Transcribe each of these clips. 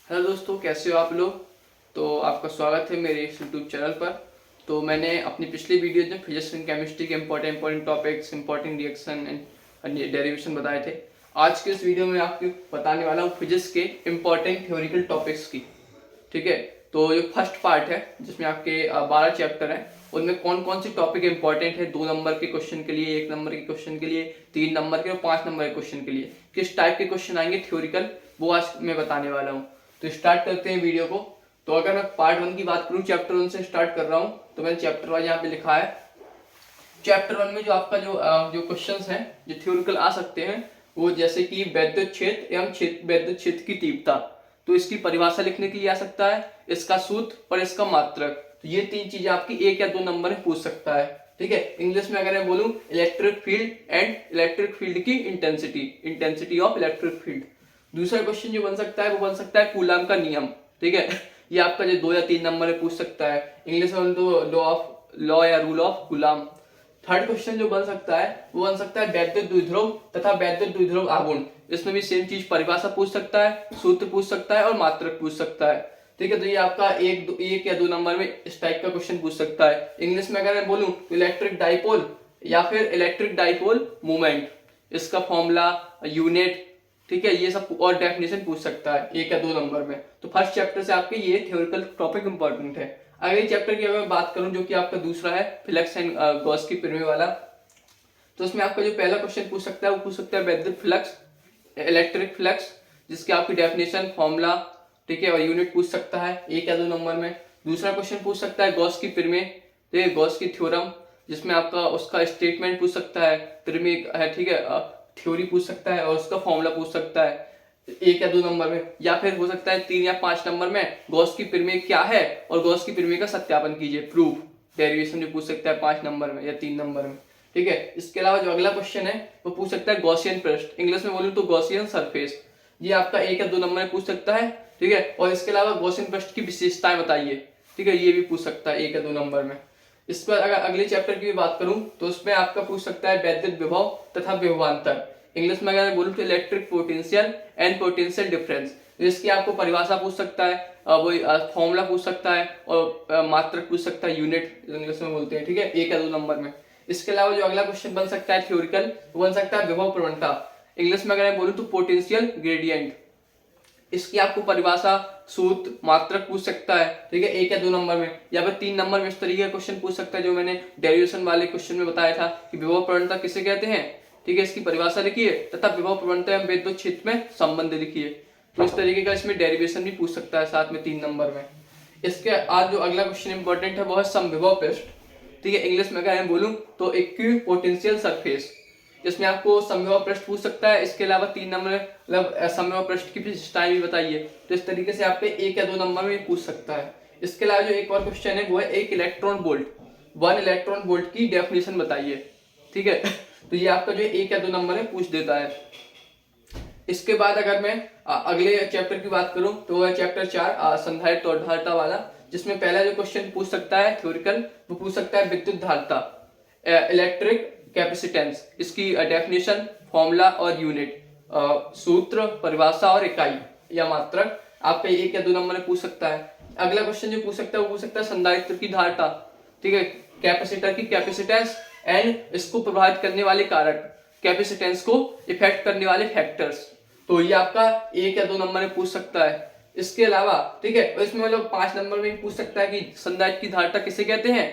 Hello दोस्तों, कैसे हो आप लोग। तो आपका स्वागत है मेरे इस यूट्यूब चैनल पर। तो मैंने अपनी पिछली वीडियो में फिजिक्स एंड केमिस्ट्री के important topics, important reaction and derivation बताए थे। आज के इस वीडियो में आपको बताने वाला हूँ फिजिक्स के इंपॉर्टेंट थ्योरिटिकल टॉपिक्स की। ठीक है, तो जो फर्स्ट पार्ट है जिसमें आपके 12 चैप्टर हैं, उनमें कौन कौन सी टॉपिक इंपॉर्टेंट है 2 नंबर के क्वेश्चन के लिए, 1 नंबर के क्वेश्चन के लिए, 3 नंबर के और 5 नंबर के क्वेश्चन के लिए, किस टाइप के क्वेश्चन आएंगे थ्योरिकल, वो आज मैं बताने वाला हूँ। तो स्टार्ट करते हैं वीडियो को। तो अगर मैं पार्ट 1 की बात करूँ, चैप्टर 1 से स्टार्ट कर रहा हूँ। तो मैंने चैप्टर 1 यहाँ पे लिखा है। चैप्टर 1 में जो आपका जो क्वेश्चंस हैं जो थ्योरिकल आ सकते हैं, वो जैसे कि वैद्युत क्षेत्र एवं वैद्युत क्षेत्र की तीव्रता। तो इसकी परिभाषा लिखने के लिए आ सकता है, इसका सूत्र और इसका मात्रक। तो ये 3 चीजें आपकी 1 या 2 नंबर में पूछ सकता है। ठीक है, इंग्लिश में अगर मैं बोलूं, electric field and electric field की इंटेंसिटी ऑफ इलेक्ट्रिक फील्ड। दूसरा क्वेश्चन जो बन सकता है वो बन सकता है कूलम का नियम। ठीक है, ये आपका जो 2 या 3 नंबर में पूछ सकता है। इंग्लिश में तो लॉ या rule of coulomb. Third question जो बन सकता है वो बन सकता है वैद्युत द्विध्रुव तथा वैद्युत द्विध्रुव आघूर्ण। इसमें भी सेम चीज, परिभाषा पूछ सकता है, सूत्र पूछ सकता है और मात्रक पूछ सकता है। ठीक है, तो ये आपका 1 या 2 नंबर में इस टाइप का क्वेश्चन पूछ सकता है। इंग्लिश में अगर मैं बोलूं तो इलेक्ट्रिक डाइपोल या फिर इलेक्ट्रिक डाइपोल मूवमेंट, इसका फॉर्मूला, यूनिट, ठीक है, ये सब और डेफिनेशन पूछ सकता है 1 या 2 नंबर में। तो फर्स्ट चैप्टर से आपके ये थ्योरिकल टॉपिक इंपॉर्टेंट है। अगले चैप्टर की अगर मैं बात करूं, जो कि आपका दूसरा है फ्लक्स एंड गॉस की प्रमेय वाला, तो उसमें आपका जो पहला क्वेश्चन पूछ सकता है वो पूछ सकता है वैद्युत फ्लक्स, इलेक्ट्रिक फ्लक्स, जिसकी आपकी डेफिनेशन, फॉर्मूला, ठीक है, और यूनिट पूछ सकता है 1 या 2 नंबर में। दूसरा क्वेश्चन पूछ सकता है गॉस की प्रमेय, ठीक है, गॉस की थ्योरम, जिसमें आपका उसका स्टेटमेंट पूछ सकता है, प्रमेय है, ठीक है, थ्योरी पूछ सकता है और उसका फॉर्मूला पूछ सकता है 1 या 2 नंबर में। या फिर हो सकता है 3 या 5 नंबर में, गॉस की प्रमेय क्या है और गॉस की प्रमेय का सत्यापन कीजिए, प्रूफ, डेरिवेशन जो पूछ सकता है 5 नंबर में या 3 नंबर में। ठीक है, इसके अलावा जो अगला क्वेश्चन है वो पूछ सकता है गॉसियन पृष्ठ, इंग्लिश में बोलूं तो गॉसियन सरफेस। ये आपका 1 या 2 नंबर में पूछ सकता है। ठीक है, और इसके अलावा गॉसियन पृष्ठ की विशेषताएं बताइए। ठीक है, ये भी पूछ सकता है 1 या 2 नंबर में। इस पर अगर अगले चैप्टर की भी बात करूं तो उसमें आपका पूछ सकता है वैद्युत विभव तथा विभवांतर। इंग्लिश में अगर बोलूं तो electric potential and potential difference. इसकी आपको परिभाषा पूछ सकता है, वो फॉर्मूला पूछ सकता है और मात्रक पूछ सकता है, यूनिट इंग्लिश में बोलते हैं। ठीक है, 1 या 2 नंबर में। इसके अलावा जो अगला क्वेश्चन बन सकता है थ्योरिकल, वो बन सकता है विभव प्रवणता। इंग्लिश में अगर मैं बोलूं तो पोटेंशियल ग्रेडियंट। इसकी आपको परिभाषा, सूत्र, मात्रक पूछ सकता है। ठीक है, 1 या 2 नंबर में। या फिर 3 नंबर में इस तरीके का क्वेश्चन पूछ सकता है जो मैंने डेरिवेशन वाले क्वेश्चन में बताया था कि विभव प्रवणता किसे कहते हैं। ठीक है, इसकी परिभाषा लिखिए तथा विभव प्रवणता एवं विद्युत क्षेत्र में संबंध लिखिए। तो इस तरीके का इसमें डेरिवेशन भी पूछ सकता है साथ में 3 नंबर में। इसके आज जो अगला क्वेश्चन इंपॉर्टेंट है वो है समविभव पृष्ठ। ठीक है, इंग्लिश में अगर मैं बोलूं तो इक्वी पोटेंशियल सरफेस। इसमें आपको समविभव पृष्ठ पूछ सकता है। इसके अलावा 3 नंबर मतलब समविभव पृष्ठ की विशेषताएं भी बताइए। तो इस तरीके से आपके 1 या 2 नंबर में पूछ सकता है। इसके अलावा जो एक और क्वेश्चन है वो है एक इलेक्ट्रॉन वोल्ट, 1 इलेक्ट्रॉन वोल्ट की डेफिनेशन बताइए। ठीक है, तो ये आपका जो 1 या 2 नंबर में पूछ देता है। इसके बाद अगर मैं अगले चैप्टर की बात करूं तो वह चैप्टर 4 संधारित्र और धारिता वाला, जिसमें पहला जो क्वेश्चन पूछ सकता है थ्योरिकल, वो पूछ सकता है विद्युत धारिता, इलेक्ट्रिक कैपेसिटेंस, इसकी डेफिनेशन, फॉर्मूला और यूनिट, सूत्र, परिभाषा और इकाई या मात्रक आपका 1 या 2 नंबर में पूछ सकता है। अगला क्वेश्चन जो पूछ सकता है वो पूछ सकता है संधारित्र की धारिता। ठीक है, कैपेसिटर की कैपेसिटेंस एंड इसको प्रभावित करने वाले कारक, कैपेसिटेंस को इफेक्ट करने वाले फैक्टर्स। तो ये आपका 1 या 2 नंबर में पूछ सकता है। इसके अलावा, ठीक है, इसमें मतलब 5 नंबर में भी पूछ सकता है कि संधारित्र की धारिता किसे कहते हैं।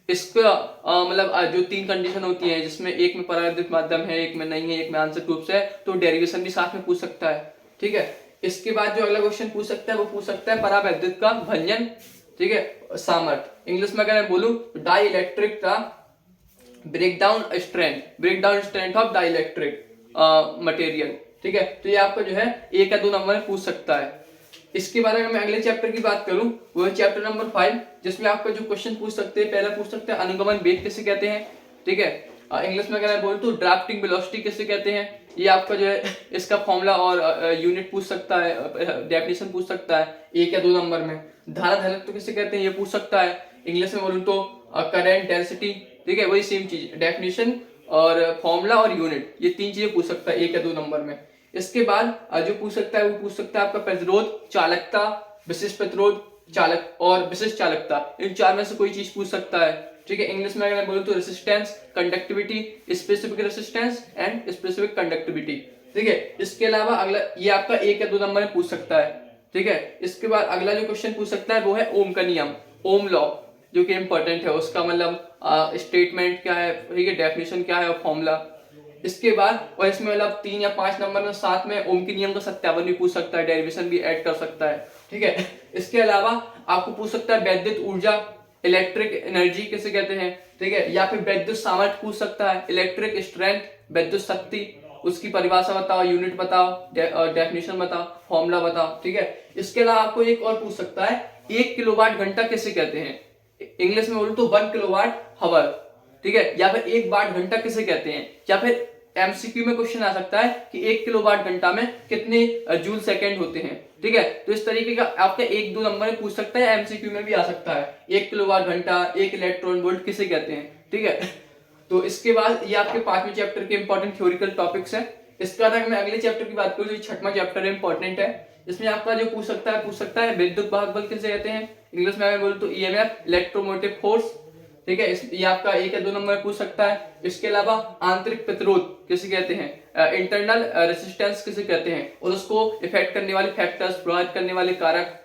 इसका मतलब जो 3 कंडीशन होती है, जिसमें एक में परावैद्युत माध्यम है, एक में नहीं है, एक में आंशिक रूप से है, तो डेरिवेशन भी साथ में पूछ सकता है। ठीक है, इसके बाद जो अगला क्वेश्चन पूछ सकता है वो पूछ सकता है परावैद्युत का भंजन, ठीक है, सामर्थ्य। इंग्लिश में अगर मैं बोलूं तो डाई इलेक्ट्रिक का break down strength of dielectric material. ठीक है, तो ये आपका जो है 1 या 2 नंबर में पूछ सकता है। इसके बाद अगर मैं अगले चैप्टर की बात करूं वो है चैप्टर नंबर 5, जिसमें आपका जो क्वेश्चन पूछ सकते हैं, पहला पूछ सकते हैं अनुगमन वेग किसे कहते हैं। ठीक है, इंग्लिश में अगर मैं बोलूं तो ड्राफ्टिंग वेलोसिटी किसे कहते हैं। ये आपका जो है इसका फॉर्मूला और यूनिट पूछ सकता है, डेफिनेशन पूछ सकता है 1 या 2 नंबर में। धारा घनत्व किसे कहते हैं ये पूछ सकता है। इंग्लिश में बोलूं तो करंट डेंसिटी। ठीक है, वही सेम चीज, डेफिनेशन और फॉर्मूला और यूनिट, ये 3 चीजें पूछ सकता है 1 या 2 नंबर में। इसके बाद जो पूछ सकता है वो पूछ सकता है आपका प्रतिरोध, चालकता, विशिष्ट प्रतिरोध, चालक और विशिष्ट चालकता, इन चार में से कोई चीज पूछ सकता है। ठीक है, इंग्लिश में अगर मैं बोलूँ तो resistance, conductivity, specific resistance and specific conductivity. ठीक है, इसके अलावा अगला ये आपका 1 या 2 नंबर में पूछ सकता है। ठीक है, इसके बाद अगला जो क्वेश्चन पूछ सकता है वो है ओम का नियम, ओम लॉ, जो कि इंपॉर्टेंट है, उसका मतलब स्टेटमेंट क्या है, ठीक है, डेफिनेशन क्या है और फॉर्मूला। इसके बाद और इसमें मतलब 3 या 5 नंबर में साथ में ओम के नियम का सत्यापन भी पूछ सकता है, डेरिवेशन भी ऐड कर सकता है। ठीक है, इसके अलावा आपको पूछ सकता है वैद्युत ऊर्जा, इलेक्ट्रिक एनर्जी किसे कहते हैं। ठीक है, या फिर वैद्युत सामर्थ्य पूछ सकता है, इलेक्ट्रिक स्ट्रेंथ, वैद्युत शक्ति, उसकी परिभाषा बताओ, यूनिट बताओ, डेफिनेशन बताओ, फॉर्मूला बताओ। ठीक है, इसके अलावा आपको एक और पूछ सकता है 1 किलोवाट घंटा किसे कहते हैं। इंग्लिश में बोलूं तो 1 किलोवाट हावर। ठीक है, या फिर 1 वाट घंटा किसे कहते हैं, या फिर एमसीक्यू में क्वेश्चन आ सकता है कि 1 किलोवाट घंटा में कितने जूल सेकंड होते हैं। ठीक है, तो इस तरीके का आपका 1-2 नंबर में पूछ सकता है, एमसीक्यू में भी आ सकता है 1 किलोवाट घंटा, 1 इलेक्ट्रॉन वोल्ट किसे कहते हैं। ठीक है, तो इसके बाद ये आपके 5वें चैप्टर के इंपॉर्टेंट थ्योरिकल टॉपिक्स हैं। इसके बाद अगर मैं अगले चैप्टर की बात करूं तो 6वां चैप्टर इंपॉर्टेंट है। इसमें आपका जो पूछ सकता है विद्युत वाहक बल किसे कहते हैं। इंग्लिश में अगर बोलूं तो ईएमएफ, इलेक्ट्रोमोटिव फोर्स। ठीक है, ये आपका 1 या 2 नंबर में पूछ सकता है। इसके अलावा आंतरिक प्रतिरोध किसे कहते हैं, इंटरनल रेसिस्टेंस किसे कहते हैं, और उसको इफेक्ट करने वाले फैक्टर्स, प्रभावित करने वाले कारक।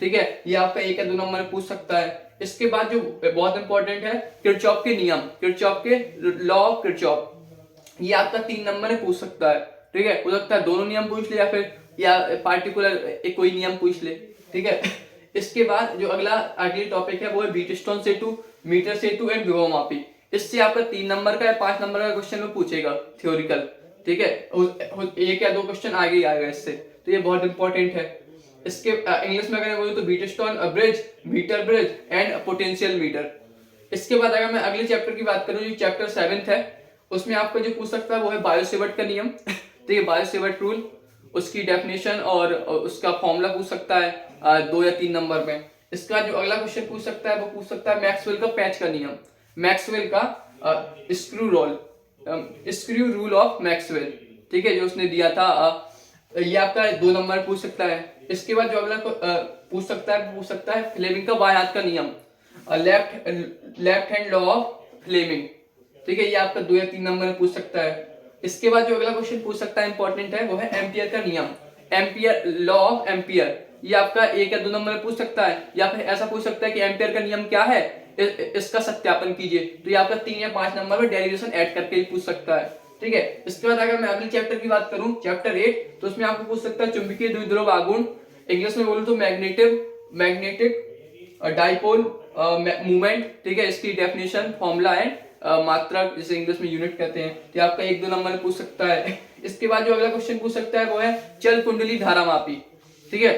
ठीक है, ये आपका 1 या 2 नंबर में पूछ सकता है। इसके बाद जो बहुत इंपॉर्टेंट है किरचॉफ के नियम, किरचॉफ के लॉ ऑफ किरचॉफ, ये आपका 3 नंबर में पूछ सकता है। ठीक है, हो सकता है दोनों नियम पूछ ले या पार्टिकुलर एक कोई नियम पूछ ले। ठीक है, इसके बाद जो अगली टॉपिक है वो है व्हीटस्टोन सेतु, मीटर सेतु एंड विभव मापी। इससे आपका 3 नंबर का या 5 नंबर का क्वेश्चन में पूछेगा थ्योरिकल। ठीक है, 1 या 2 क्वेश्चन आगे ही आएगा इससे, तो ये बहुत इंपॉर्टेंट है। इसके इंग्लिश में अगर बोलूं तो Wheatstone bridge, metre bridge and potential meter. इसके बाद अगर मैं अगले चैप्टर की बात करूं जो चैप्टर 7 है, उसमें आपको जो पूछ सकता है वो है बायोसेवर्ट का नियम। तो ये बायोसेवर्ट रूल, उसकी डेफिनेशन और उसका फॉर्मूला पूछ सकता है 2 या 3 नंबर में। इसका जो अगला क्वेश्चन पूछ सकता है वो पूछ सकता है मैक्सवेल का पैच का नियम, मैक्सवेल का स्क्रू रूल ऑफ मैक्सवेल। ठीक है, जो उसने दिया था, ये आपका 2 नंबर पूछ सकता है। इसके बाद जो अगला पूछ सकता है फ्लेमिंग का बाएं हाथ का नियम, left hand law of Fleming. ठीक है, ये आपका 2 या 3 नंबर में पूछ सकता है। इसके बाद जो अगला क्वेश्चन पूछ सकता है इंपॉर्टेंट है वो है एम्पियर का नियम, एम्पियर लॉ ऑफ एम्पियर। ये आपका 1 या 2 नंबर में पूछ सकता है, या फिर ऐसा पूछ सकता है कि एम्पियर का नियम क्या है, इसका सत्यापन कीजिए। तो ये आपका 3 या 5 नंबर में डेरिवेशन ऐड करके ही पूछ सकता है। ठीक है, इसके बाद अगर मैं अगले चैप्टर की बात करूं चैप्टर 8, तो उसमें आपको पूछ सकता है चुंबकीय द्विध्रुव आघूर्ण, इंग्लिश में बोलूं तो मैग्नेटिक डाइपोल मूवमेंट। ठीक है, इसकी डेफिनेशन, फॉर्मूला एंड मात्रा, जिसे इंग्लिश में यूनिट कहते हैं। तो आपका 1-2 नंबर में पूछ सकता है। इसके बाद जो अगला क्वेश्चन पूछ सकता है वो है चल कुंडली धारा मापी। ठीक है,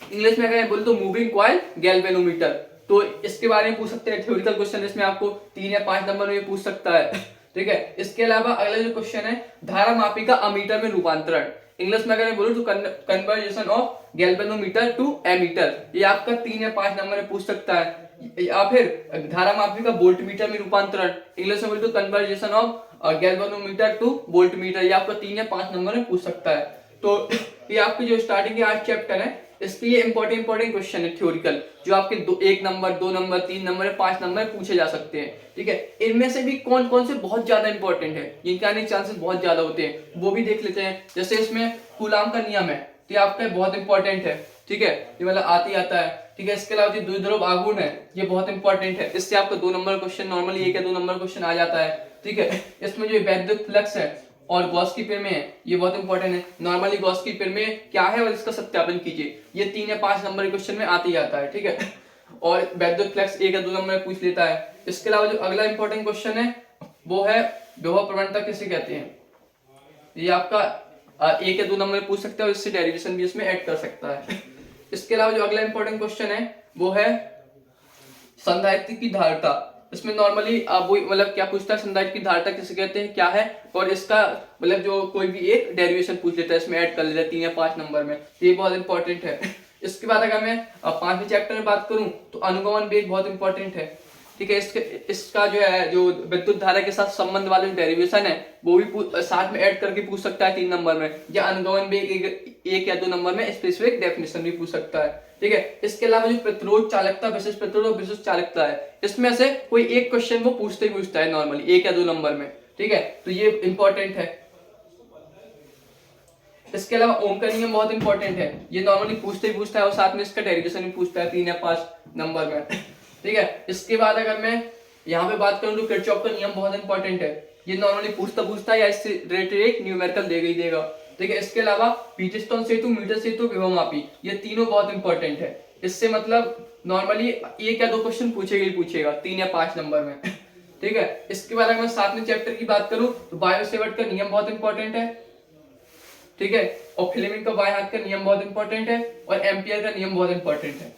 इंग्लिश में अगर बोल तो मूविंग कॉइल गैल्वेनोमीटर। तो इसके बारे में पूछ सकते हैं थ्योरिकल क्वेश्चन, इसमें आपको 3 या 5 नंबर में पूछ सकता है। ठीक है, इसके अलावा अगला जो क्वेश्चन है धारा मापी का अमीटर में रूपांतरण, इंग्लिश में अगर बोलूं तो conversion of galvanometer to ammeter. ये आपका 3 या 5 नंबर में पूछ सकता है। या फिर धारा मापी का वोल्ट मीटर में रूपांतरण, इंग्लिश में बोलूं तो conversion of galvanometer two volt meter. ये आपका 3 या 5 नंबर में पूछ सकता है। तो ये आपकी जो स्टार्टिंग के 8 चैप्टर है, इसके ये इंपॉर्टेंट क्वेश्चन है थ्योरिकल, जो आपके 1 नंबर, 2 नंबर, 3 नंबर, 5 नंबर पूछे जा सकते हैं। ठीक है, इनमें से भी कौन कौन से बहुत ज्यादा इंपॉर्टेंट है, जिनके आने के चांसेस बहुत ज्यादा होते हैं, वो भी देख लेते हैं। जैसे इसमें कूलाम का नियम है, तो ये आपका बहुत इंपॉर्टेंट है। ठीक है, ये मतलब आता है। ठीक है, इसके अलावा जो द्विध्रुव आघूर्ण है, ये बहुत इंपॉर्टेंट है। इससे आपको 2 नंबर क्वेश्चन, नॉर्मली 1 या 2 नंबर क्वेश्चन आ जाता है। ठीक है, इसमें जो वैद्युत फ्लक्स है और गॉस की प्रमेय है, ये बहुत इंपॉर्टेंट है। नॉर्मली गॉस की प्रमेय क्या है और इसका सत्यापन कीजिए, ये 3 या 5 नंबर के क्वेश्चन में आते ही आता है। ठीक है, और वैद्युत फ्लक्स 1 या 2 नंबर में पूछ लेता है। इसके अलावा जो अगला इंपॉर्टेंट क्वेश्चन है वो है विभव प्रवणता किसे कहते हैं। ये आपका 1 या 2 नंबर में पूछ सकता है और इससे डेरिवेशन भी इसमें ऐड कर सकता है। इसके अलावा जो अगला इंपॉर्टेंट क्वेश्चन है वो है संधारित्र की धारिता। इसमें नॉर्मली वो मतलब क्या पूछता है, संधारित्र की धारिता किसे कहते हैं, क्या है, और इसका मतलब जो कोई भी एक डेरिवेशन पूछ लेता है, इसमें ऐड कर लेता है 3 या 5 नंबर में। ये बहुत इंपॉर्टेंट है। इसके बाद अगर मैं 5वें चैप्टर में बात करूं तो अनुगमन वेग बहुत इंपॉर्टेंट है। ठीक है। इसका जो है जो विद्युत धारा के साथ संबंध वाला जो डेरिवेशन है वो भी साथ में ऐड करके पूछ सकता है 3 नंबर में, या अनगवन भी एक या 2 नंबर में स्पेसिफिक डेफिनेशन भी पूछ सकता है, ठीक है। इसके अलावा जो प्रतिरोध चालकता, विशिष्ट प्रतिरोध और विशिष्ट चालकता है, इसमें से कोई एक क्वेश्चन वो पूछता है नॉर्मली 1 या 2 नंबर में, ठीक है। तो ये इंपॉर्टेंट है। इसके अलावा ओम का नियम बहुत इंपॉर्टेंट है, ये नॉर्मली पूछता है और साथ में इसका डेरिवेशन भी पूछता है 3 या 5 नंबर में, ठीक है। इसके बाद अगर मैं यहाँ पे बात करूँ तो किरचॉफ का नियम बहुत इंपॉर्टेंट है, ये नॉर्मली पूछता है या इससे रिलेटेड एक न्यूमेरिकल देगा, ठीक है। इसके अलावा पीटस्टोन सेतु, मीटर सेतु, विभव मापी, ये तीनों बहुत इंपॉर्टेंट है। इससे मतलब नॉर्मली 1 या 2 क्वेश्चन पूछेगा 3 या 5 नंबर में, ठीक है। इसके बाद अगर मैं 7वें चैप्टर की बात करूं तो बायो सेवर्ट का नियम बहुत इंपॉर्टेंट है, ठीक है। और फ्लेमिंग का बाएं हाथ का नियम बहुत इंपॉर्टेंट है, और एम्पियर का नियम बहुत इंपॉर्टेंट है,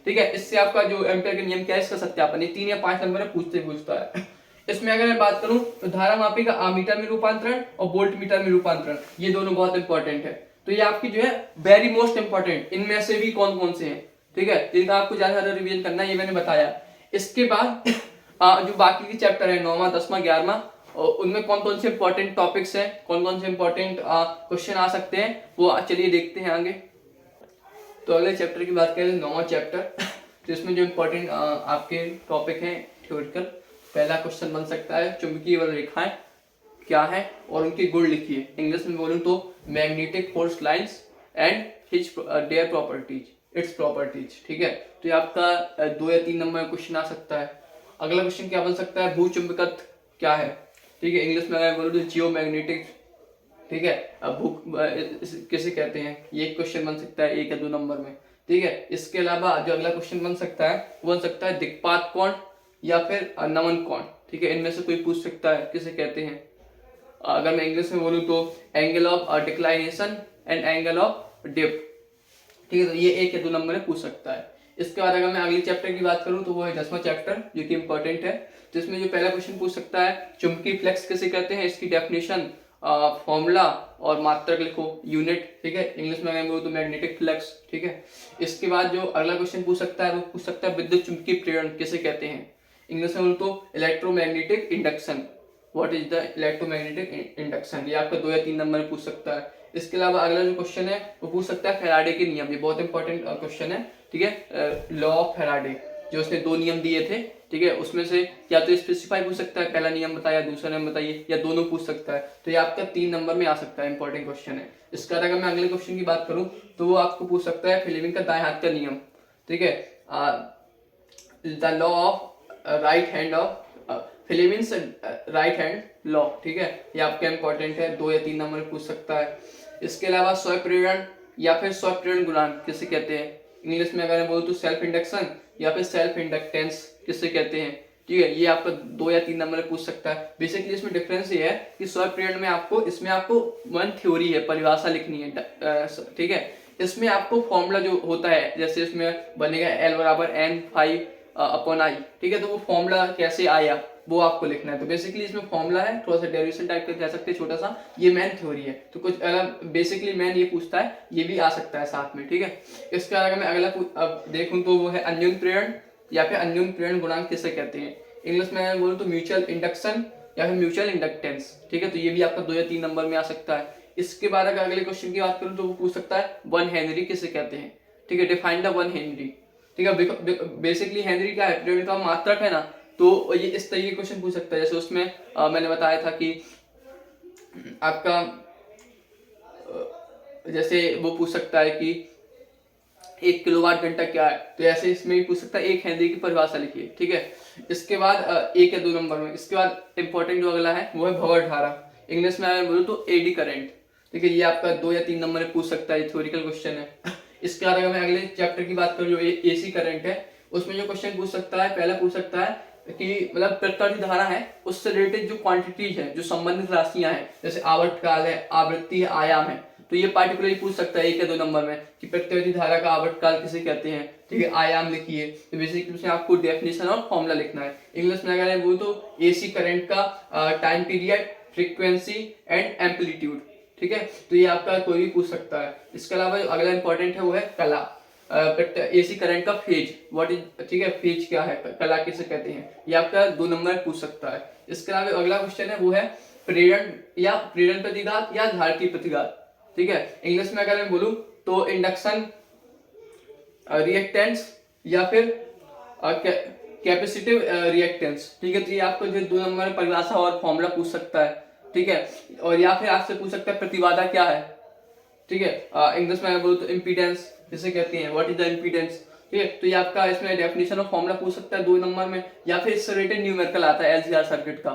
ठीक है। इससे आपका जो एम्पियर का नियम क्या है इसका सत्यापन ये 3 या 5 नंबर में पूछता है। इसमें अगर मैं बात करूं तो धारा मापी का आमीटर में रूपांतरण और वोल्ट मीटर में रूपांतरण, ये दोनों बहुत इंपॉर्टेंट है। तो ये आपकी जो है वेरी मोस्ट इंपॉर्टेंट, इनमें से भी कौन कौन से हैं, ठीक है, जिनका आपको ज्यादा रिवीजन करना है, ये मैंने बताया। इसके बाद जो बाकी के चैप्टर है 9वां 10वां 11वां, और उनमें कौन कौन से इंपॉर्टेंट टॉपिक्स हैं, कौन कौन से इंपॉर्टेंट क्वेश्चन आ सकते हैं, वो चलिए देखते हैं आगे। तो अगले चैप्टर की बात करें 9वां चैप्टर, तो इसमें जो इंपॉर्टेंट आपके टॉपिक हैं थ्योरेटिकल, पहला क्वेश्चन बन सकता है चुंबकीय बल रेखाएं क्या है और उनके गुण लिखिए। इंग्लिश में बोलूं तो magnetic force lines and their properties, its properties, ठीक है। तो ये आपका 2 या 3 नंबर में क्वेश्चन आ सकता है। अगला क्वेश्चन क्या बन सकता है, भूचुंबकत्व क्या है, ठीक है। इंग्लिश में अगर बोलूं तो जियोमैग्नेटिक, ठीक है। अब किसे कहते हैं, ये क्वेश्चन बन सकता है 1 या 2 नंबर में, ठीक है। इसके अलावा जो अगला क्वेश्चन बन सकता है वो बन सकता है दिक्पात कोण या फिर नमन कोण, ठीक है। इनमें से कोई पूछ सकता है, किसे कहते हैं। अगर मैं इंग्लिश में बोलूं तो angle of declination and angle of dip, ठीक है। तो ये 1 या 2 नंबर में पूछ सकता है। इसके बाद अगर मैं अगले चैप्टर की बात करूं तो वो है 10वां चैप्टर, जो कि इंपॉर्टेंट है। तो इसमें जो पहला क्वेश्चन पूछ सकता है चुंबकीय फ्लक्स किसे कहते हैं, इसकी डेफिनेशन, फॉर्मूला और मात्रक लिखो, यूनिट, ठीक है। इंग्लिश में अगर बोलूं तो मैग्नेटिक फ्लक्स, ठीक है। इसके बाद जो अगला क्वेश्चन पूछ सकता है वो पूछ सकता है विद्युत चुंबकीय प्रेरण किसे कहते हैं। इंग्लिश में बोलूं तो electromagnetic induction, what is the electromagnetic induction, ये आपका 2 या 3 नंबर में पूछ सकता है। इसके अलावा अगला जो क्वेश्चन है वो पूछ सकता है फैराडे के नियम, ये बहुत इंपॉर्टेंट क्वेश्चन है, ठीक है। लॉ ऑफ फैराडे, जो उसने 2 नियम दिए थे, ठीक है, उसमें से या तो स्पेसिफाई पूछ सकता है, पहला नियम बताया, दूसरा नियम बताइए, या दोनों पूछ सकता है। तो ये आपका 3 नंबर में आ सकता है, इंपॉर्टेंट क्वेश्चन है। इसका अगर मैं अगले क्वेश्चन की बात करूं तो वो आपको पूछ सकता है फ्लेमिंग का दाएं हाथ का नियम, ठीक है। The law of right hand of Fleming's right hand law, ठीक है। ये आपका इंपॉर्टेंट है, 2 या 3 नंबर में पूछ सकता है। इसके अलावा स्वप्रेरण या फिर स्वप्रेरण गुणांक किसे कहते हैं। इंग्लिश में अगर मैं बोलूं तो सेल्फ इंडक्शन या फिर सेल्फ इंडक्टेंस किसे कहते हैं, ठीक है। ये आपका 2 या 3 नंबर में पूछ सकता है। बेसिकली इसमें डिफरेंस ये है कि स्वप्रेरण में आपको, इसमें आपको 1 थ्योरी है, परिभाषा लिखनी है, ठीक है। इसमें आपको फॉर्मूला जो होता है, जैसे इसमें बनेगा L बराबर N⁵/I, ठीक है। तो वो फॉर्मूला कैसे आया वो आपको लिखना है। तो बेसिकली इसमें फॉर्मूला है, थोड़ा सा डेरिवेशन टाइप का कह सकते हैं छोटा सा, ये मेन थ्योरी है। तो कुछ अलग बेसिकली मेन ये पूछता है, ये भी आ सकता है साथ में, ठीक है। इसके बाद अगर मैं अगला अब देखूं तो वो है अन्योन्य प्रेरण या फिर अन्योन्य प्रेरण गुणांक किसे कहते हैं। इंग्लिश में बोलूं तो म्यूचुअल इंडक्शन या फिर म्यूचुअल इंडक्टेंस, ठीक है। तो ये भी आपका 2 या 3 नंबर में आ सकता है। इसके बाद अगर अगले क्वेश्चन की बात करूं तो वो पूछ सकता है 1 हेनरी किसे कहते हैं, ठीक है। डिफाइन द 1 हेनरी, ठीक है। बेसिकली हेनरी क्या है, प्रेरण का मात्रक है ना, तो ये इस तरीके क्वेश्चन पूछ सकता है। जैसे उसमें मैंने बताया था कि आपका जैसे वो पूछ सकता है कि 1 किलोवाट घंटा क्या है, तो ऐसे इसमें भी पूछ सकता है 1 हेनरी की परिभाषा लिखिए, ठीक है। इसके बाद 1 या 2 नंबर में, इसके बाद इंपॉर्टेंट जो अगला है वो है भंवर धारा। इंग्लिश में अगर बोलूं तो एडी करंट, ठीक है। ये आपका 2 या 3 नंबर में पूछ सकता है, थ्योरेटिकल क्वेश्चन है। इसके बाद अगर मैं अगले चैप्टर की बात करूं जो एसी करंट है, उसमें जो क्वेश्चन पूछ सकता है, पहला पूछ सकता है कि मतलब प्रतिवर्ती धारा है उससे रिलेटेड जो क्वांटिटीज है, जो संबंधित राशियां हैं, जैसे आवर्तकाल है, आवृत्ति है, आयाम है, तो ये पार्टिकुलरली पूछ सकता है 1 या 2 नंबर में कि प्रतिवर्ती धारा का आवर्तकाल किसे कहते हैं, ठीक है। आयाम लिखिए। तो बेसिकली उसमें आपको डेफिनेशन और फॉर्मूला लिखना है। इंग्लिश में अगर वो तो एसी करंट का time period, frequency and amplitude, ठीक है। तो ये आपका कोई भी पूछ सकता है। इसके अलावा जो अगला इंपॉर्टेंट है वो है कला, एसी करंट का फेज व्हाट इज, ठीक है, फेज क्या है, कला किसे कहते हैं, ये आपका 2 नंबर में पूछ सकता है। इसके अलावा अगला क्वेश्चन है वो है प्रेरण या प्रेरण प्रतिघात या धारकी प्रतिघात, ठीक है। इंग्लिश में अगर मैं बोलूं तो इंडक्शन रिएक्टेंस या फिर कैपेसिटिव रिएक्टेंस, ठीक है। तो ये आपको जो 2 नंबर में परिभाषा और फॉर्मूला पूछ सकता है, ठीक है। और या फिर आपसे पूछ सकता है प्रतिबाधा क्या है, ठीक है। इंग्लिश में बोलूँ तो इम्पीडेंस जिसे कहते हैं, व्हाट इज द इम्पीडेंस, ठीक है। तो ये आपका इसमें डेफिनेशन और फॉर्मूला पूछ सकता है 2 नंबर में, या फिर इससे रिलेटेड न्यूमेरिकल आता है एलसीआर सर्किट का,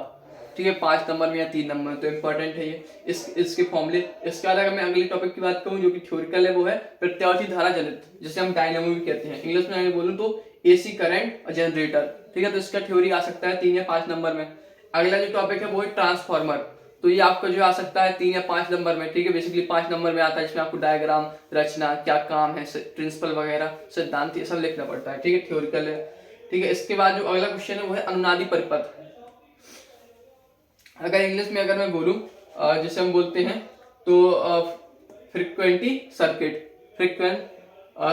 ठीक है, 5 नंबर में या 3 नंबर में। तो इंपॉर्टेंट है ये इसके फॉर्मूले। इसके अलावा मैं अगले टॉपिक की बात करूं जो कि थ्योरिकल है, वो है प्रत्यावर्ती धारा जनित, जिसे हम डायनामो भी कहते हैं। इंग्लिश में अगर बोलूं तो एसी करंट और जनरेटर, ठीक है। तो इसका थ्योरी आ सकता है 3 या 5 नंबर में। अगला जो टॉपिक है वो है ट्रांसफार्मर, तो ये आपको जो आ सकता है 3 या 5 नंबर में, ठीक है। बेसिकली 5 नंबर में आता है, जिसमें आपको डायग्राम, रचना, क्या काम है, प्रिंसिपल वगैरह, सिद्धांत, ये सब लिखना पड़ता है, ठीक है, थ्योरिकल है, ठीक है। इसके बाद जो अगला क्वेश्चन है वो है अनुनादी परिपथ। अगर इंग्लिश में अगर मैं बोलूं जिसे हम बोलते हैं तो फ्रीक्वेंटी सर्किट, फ्रीक्वेंट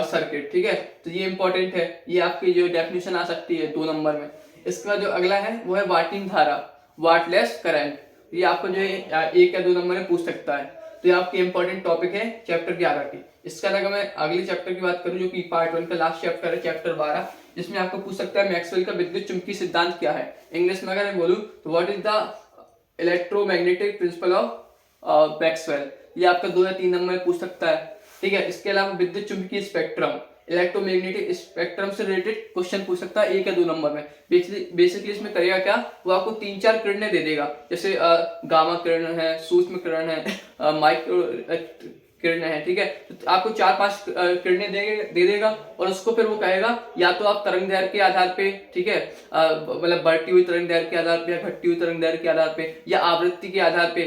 सर्किट, ठीक है। तो ये इंपॉर्टेंट है, ये आपकी जो डेफिनेशन आ सकती है 2 नंबर में। इसके बाद जो अगला है वो है वाटमीटर धारा, वाटलेस करंट, ये आपको जो 1 या 2 नंबर में पूछ सकता है। तो ये आपकी इंपॉर्टेंट टॉपिक है चैप्टर 11 की। इसका अगर मैं अगले चैप्टर की बात करूं जो कि पार्ट 1 का लास्ट चैप्टर है, चैप्टर 12, जिसमें आपको पूछ सकता है मैक्सवेल का विद्युत चुंबकीय सिद्धांत क्या है। इंग्लिश में अगर मैं बोलूं तो what is the electromagnetic principle of Maxwell, ये आपका 2 या 3 नंबर में पूछ सकता है, ठीक है। इसके अलावा विद्युत चुंबकीय स्पेक्ट्रम, इलेक्ट्रोमैग्नेटिक स्पेक्ट्रम से रिलेटेड क्वेश्चन पूछ सकता है 1 या 2 नंबर में। बेसिकली इसमें करेगा क्या, वो आपको 3-4 किरणें दे देगा, जैसे गामा किरण है, सूक्ष्म किरण है, माइक्रो किरणें हैं, ठीक है। तो आपको 4-5 किरणें दे देगा और उसको फिर वो कहेगा या तो आप तरंग दैर्घ्य के आधार पे, ठीक है, मतलब बढ़ती हुई तरंग दैर्घ्य के आधार पे या घटती हुई तरंग दैर्घ्य के आधार पे या आवृत्ति के आधार पे,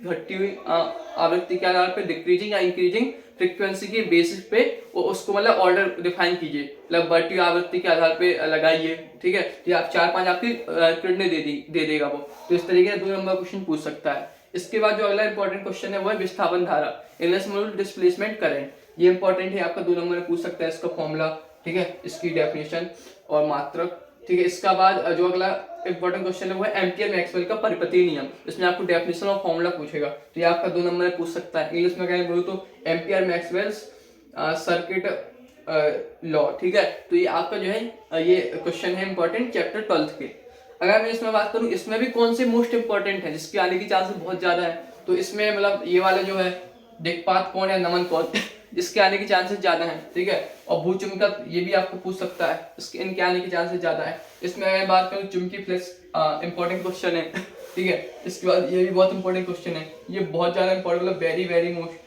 घटती हुई आवृत्ति के आधार पे, डिक्रीजिंग या इंक्रीजिंग फ्रीक्वेंसी के बेसिस पे वो उसको मतलब ऑर्डर डिफाइन कीजिए, मतलब बढ़ती हुई आवृत्ति के आधार पे लगाइए, ठीक है। तो आप 4-5 आपकी किरणें दे देगा वो। तो इस तरीके से 2 नंबर क्वेश्चन पूछ सकता है। इसके बाद जो अगला इंपॉर्टेंट क्वेश्चन है वो है विस्थापन धारा, इंग्लिश में डिस्प्लेसमेंट करंट, ये इंपॉर्टेंट है, आपका 2 नंबर में पूछ सकता है इसका फॉर्मूला, ठीक है, इसकी डेफिनेशन और मात्रक, ठीक है। इसका बाद जो अगला इंपॉर्टेंट क्वेश्चन है वो है एम्पियर मैक्सवेल का परिपतीय नियम, इसमें आपको डेफिनेशन और फॉर्मूला पूछेगा, तो ये आपका 2 नंबर में पूछ सकता है। इंग्लिश में अगर बोलूं तो एम्पियर मैक्सवेल्स सर्किट लॉ, ठीक है। तो ये आपका जो है ये क्वेश्चन है इंपॉर्टेंट चैप्टर 12 के। अगर मैं इसमें बात करूं इसमें भी कौन से मोस्ट इंपॉर्टेंट है जिसके आने की चांसेस बहुत ज्यादा है, तो इसमें मतलब ये वाला जो है दिक्पात कौन या नमन कौन इसके आने के चांसेस ज्यादा हैं, ठीक है। और भूचुंबकत्व ये भी आपको पूछ सकता है, इसके इनके आने के चांसेस ज्यादा है। इसमें अगर बात करूं चुंबकीय फ्लक्स इंपॉर्टेंट क्वेश्चन है, ठीक है। इसके बाद ये भी बहुत इंपॉर्टेंट क्वेश्चन है, ये बहुत ज्यादा इंपॉर्टेंट, मतलब वेरी वेरी मोस्ट,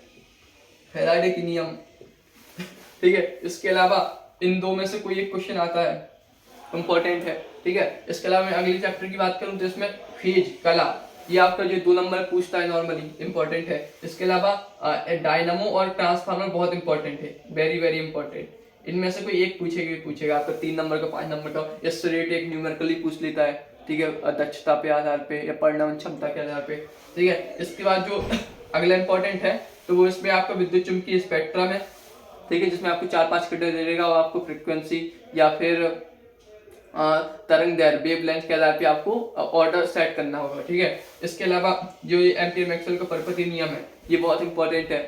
फैराडे की नियम, ठीक है। इसके अलावा इन 2 में से कोई एक क्वेश्चन आता है, इंपॉर्टेंट है, ठीक है। इसके अलावा मैं अगले चैप्टर की बात करूं तो इसमें फेज कला, ये आपका जो 2 नंबर पूछता है नॉर्मली, इंपॉर्टेंट है। इसके अलावा डायनामो और ट्रांसफार्मर बहुत इंपॉर्टेंट है, वेरी वेरी इंपॉर्टेंट। इनमें से कोई एक पूछेगा आपका 3 नंबर का, 5 नंबर का, इससे रिलेटेड एक न्यूमेरिकली पूछ लेता है, ठीक है, दक्षता पे आधार पे या परिणाम क्षमता के आधार पे, ठीक है। इसके बाद जो अगला इंपॉर्टेंट है तो वो इसमें आपका विद्युत चुंबकीय स्पेक्ट्रम है, ठीक है, जिसमें आपको 4-5 किरणें दे देगा और आपको फ्रीक्वेंसी या फिर तरंग दैर्घ्य, वेवलेंथ के आधार पे आपको ऑर्डर सेट करना होगा, ठीक है। इसके अलावा जो ये एम्पियर मैक्सवेल का परिपतीय नियम है ये बहुत इंपॉर्टेंट है,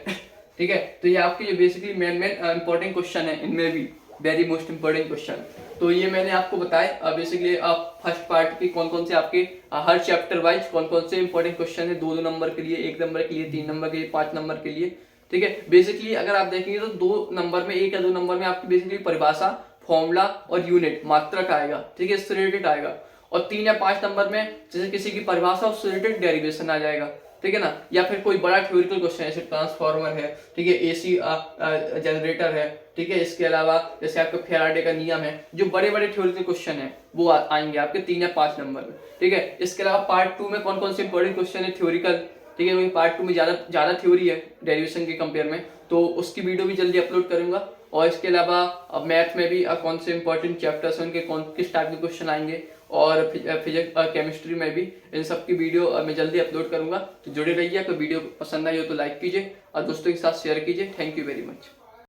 ठीक है। तो ये आपके जो बेसिकली मेन इंपॉर्टेंट क्वेश्चन है, इनमें भी वेरी मोस्ट इंपॉर्टेंट क्वेश्चन। तो ये मैंने आपको बताया बेसिकली आप फर्स्ट पार्ट के कौन कौन से आपके हर चैप्टर वाइज कौन कौन से इंपॉर्टेंट क्वेश्चन है, 2 नंबर के लिए, 1 नंबर के लिए, 3 नंबर के लिए, 5 नंबर के लिए, ठीक है। बेसिकली अगर आप देखेंगे तो 2 नंबर में, 1 या 2 नंबर में आपकी बेसिकली परिभाषा, फॉर्मूला और यूनिट, मात्रक आएगा, ठीक है, इससे रिलेटेड आएगा। और 3 या 5 नंबर में जैसे किसी की परिभाषा उससे रिलेटेड डेरिवेशन आ जाएगा, ठीक है ना, या फिर कोई बड़ा थ्योरिकल क्वेश्चन जैसे ट्रांसफार्मर है, ठीक है, एसी जनरेटर है, ठीक है। इसके अलावा जैसे आपका फैराडे का नियम है, जो बड़े बड़े थ्योरिकल क्वेश्चन है वो आएंगे आपके 3 या 5 नंबर में, ठीक है। इसके अलावा पार्ट 2 में कौन कौन से इंपॉर्टेंट क्वेश्चन है थ्योरिकल, ठीक है, पार्ट 2 में ज्यादा थ्योरी है डेरिवेशन के कंपेयर में, तो उसकी वीडियो भी जल्दी अपलोड करूंगा। और इसके अलावा अब मैथ में भी कौन से इंपॉर्टेंट चैप्टर्स हैं, उनके किस टाइप के क्वेश्चन आएंगे, और फिजिक्स केमिस्ट्री में भी इन सब की वीडियो मैं जल्दी अपलोड करूंगा। तो जुड़े रहिए, अगर वीडियो पसंद आई हो तो लाइक कीजिए और दोस्तों के साथ शेयर कीजिए। Thank you very much.